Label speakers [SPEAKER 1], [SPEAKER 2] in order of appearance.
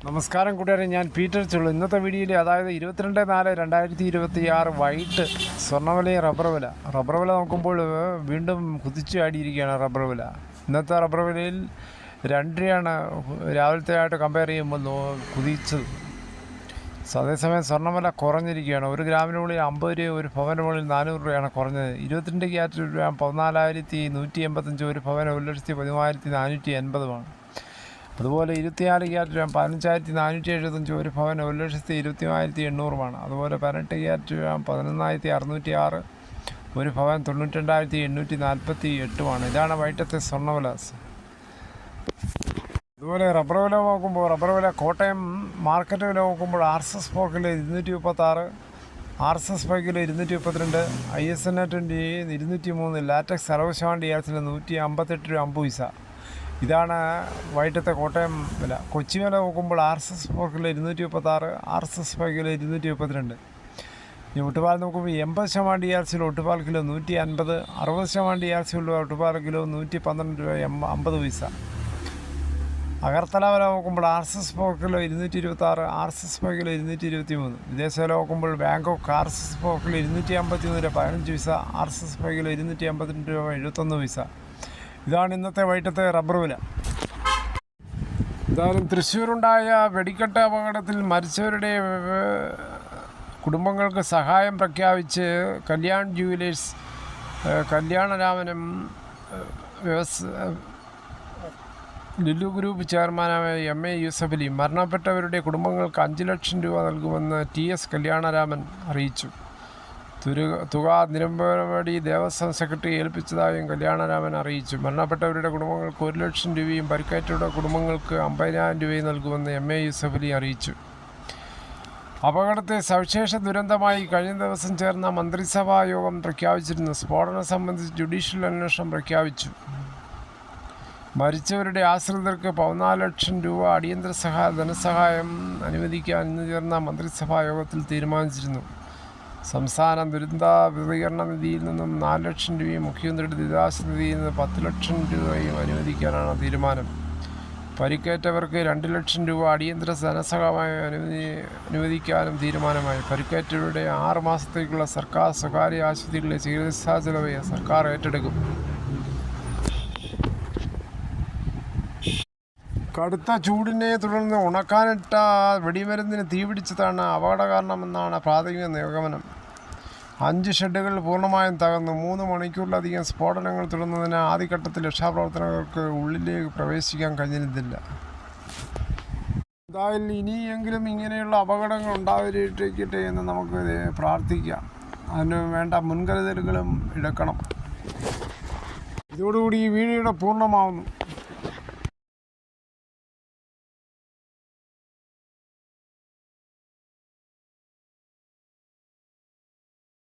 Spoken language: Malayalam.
[SPEAKER 1] നമസ്കാരം കൂട്ടുകാരെ, ഞാൻ പീറ്റർ ചുള്ളു. ഇന്നത്തെ വീഡിയോയിൽ അതായത് 22/4/2026 വൈകിട്ട് സ്വർണ്ണവിലയും റബ്ബർ വില നോക്കുമ്പോൾ വീണ്ടും കുതിച്ചു ആടിയിരിക്കുകയാണ് റബ്ബർ വില. ഇന്നത്തെ റബ്ബർ വിലയിൽ 2 രൂപയാണ് രാവിലത്തെ ആയിട്ട് കമ്പയർ ചെയ്യുമ്പോൾ കുതിച്ചത്. അതേസമയം സ്വർണ്ണവില കുറഞ്ഞിരിക്കുകയാണ്. 1 ഗ്രാമിന് മുകളിൽ 50 രൂപ, 1 പവന് മുകളിൽ 400 രൂപയാണ് കുറഞ്ഞത്. 22 ക്യാരറ്റ് രൂപ 14,185, 1 പവന് 1,13,480. അതുപോലെ 24 ക്യാരറ്റ് രൂപ 15,475, 1 പവന് 1,23,800. അതുപോലെ 18 ക്യാരറ്റ് രൂപ 11,606, 1 പവൻ 92,848. ഇതാണ് വൈകിട്ടത്തെ സ്വർണ്ണവില. അതുപോലെ റബ്ബർ വില നോക്കുമ്പോൾ റബ്ബർ വില കോട്ടയം മാർക്കറ്റ് വില നോക്കുമ്പോൾ RSS 4 kilo 236, RSS 5 kilo 232, ISNA 20 203, latex 60% യാർഡ്സിന് 158 രൂപ 50 പൈസ. ഇതാണ് വൈകിട്ടത്തെ കോട്ടയം വില. കൊച്ചി വില നോക്കുമ്പോൾ RSS 4 കിലോ 236, RSS 5 കിലോ 232. ഇനി ഒട്ടുപാൽ നോക്കുമ്പോൾ 80% യാർഡ്സിൽ ഒട്ടുപാൽ കിലോ 150, 60% യാർഡ്സിലുള്ള ഒട്ടുപാൽ കിലോ 112 രൂപ 50 പൈസ. അഗർത്തല വില നോക്കുമ്പോൾ RSS 4 കിലോ 226, RSS 5 കിലോ 223. വിദേശ വില നോക്കുമ്പോൾ ബാങ്കോക്ക് RSS 4 കിലോ 253 രൂപ 15 പൈസ, RSS 5 കിലോ 252 രൂപ 71 പൈസ. ഇതാണ് ഇന്നത്തെ വൈകിട്ടത്തെ റബ്ബർ വില. എന്തായാലും തൃശ്ശൂരുണ്ടായ വെടിക്കെട്ട് അപകടത്തിൽ മരിച്ചവരുടെ കുടുംബങ്ങൾക്ക് സഹായം പ്രഖ്യാപിച്ച് കല്യാൺ ജുവലേഴ്സ് കല്യാണരാമനും ലുലു ഗ്രൂപ്പ് ചെയർമാനായ MA യൂസഫലി മരണപ്പെട്ടവരുടെ കുടുംബങ്ങൾക്ക് 5 ലക്ഷം രൂപ നൽകുമെന്ന് TS കല്യാണരാമൻ അറിയിച്ചു. തുക നിലമ്പടി ദേവസ്വം സെക്രട്ടറി ഏൽപ്പിച്ചതായും കല്യാണരാമൻ അറിയിച്ചു. മരണപ്പെട്ടവരുടെ കുടുംബങ്ങൾക്ക് 1 ലക്ഷം രൂപയും പരിക്കേറ്റവരുടെ കുടുംബങ്ങൾക്ക് 50,000 രൂപയും നൽകുമെന്ന് MA യൂസഫലി അറിയിച്ചു. അപകടത്തെ സവിശേഷ ദുരന്തമായി കഴിഞ്ഞ ദിവസം ചേർന്ന മന്ത്രിസഭാ യോഗം പ്രഖ്യാപിച്ചിരുന്നു. സ്ഫോടനം സംബന്ധിച്ച് ജുഡീഷ്യൽ അന്വേഷണം പ്രഖ്യാപിച്ചു. മരിച്ചവരുടെ ആശ്രിതർക്ക് 14 ലക്ഷം രൂപ അടിയന്തര ധനസഹായം അനുവദിക്കാൻ ഇന്ന് ചേർന്ന മന്ത്രിസഭാ യോഗത്തിൽ തീരുമാനിച്ചിരുന്നു. സംസ്ഥാന ദുരന്ത പ്രതികരണ നിധിയിൽ നിന്നും 4 ലക്ഷം രൂപയും മുഖ്യമന്ത്രിയുടെ ദുരിതാശ്വാസ നിധിയിൽ നിന്ന് 10 ലക്ഷം രൂപയും അനുവദിക്കാനാണ് തീരുമാനം. പരിക്കേറ്റവർക്ക് 2 ലക്ഷം രൂപ അടിയന്തര ധനസഹായമായി അനുവദിക്കാനും തീരുമാനമായി. പരിക്കേറ്റവരുടെ 6 മാസത്തേക്കുള്ള സർക്കാർ സ്വകാര്യ ആശുപത്രികളിലെ ചികിത്സാ ചെലവ് സർക്കാർ ഏറ്റെടുക്കും. കടുത്ത ചൂടിനെ തുടർന്ന് ഉണക്കാനിട്ട വെടിമരുന്നിന് തീപിടിച്ചതാണ് അപകട കാരണമെന്നാണ് പ്രാഥമിക നിഗമനം. 5 ഷെഡുകൾ പൂർണ്ണമായും തകർന്നു. 3 മണിക്കൂറിലധികം സ്ഫോടനങ്ങൾ തുടർന്നതിന് ആദ്യഘട്ടത്തിൽ രക്ഷാപ്രവർത്തകർക്ക് ഉള്ളിലേക്ക് പ്രവേശിക്കാൻ കഴിഞ്ഞിരുന്നില്ല. എന്തായാലും ഇനിയെങ്കിലും ഇങ്ങനെയുള്ള അപകടങ്ങൾ ഉണ്ടാവാതിരിക്കട്ടെ എന്ന് നമുക്ക് പ്രാർത്ഥിക്കാം. അതിന് വേണ്ട മുൻകരുതലുകളും എടുക്കണം. ഇതോടുകൂടി ഈ വീഡിയോയുടെ പൂർണ്ണമാവുന്നു.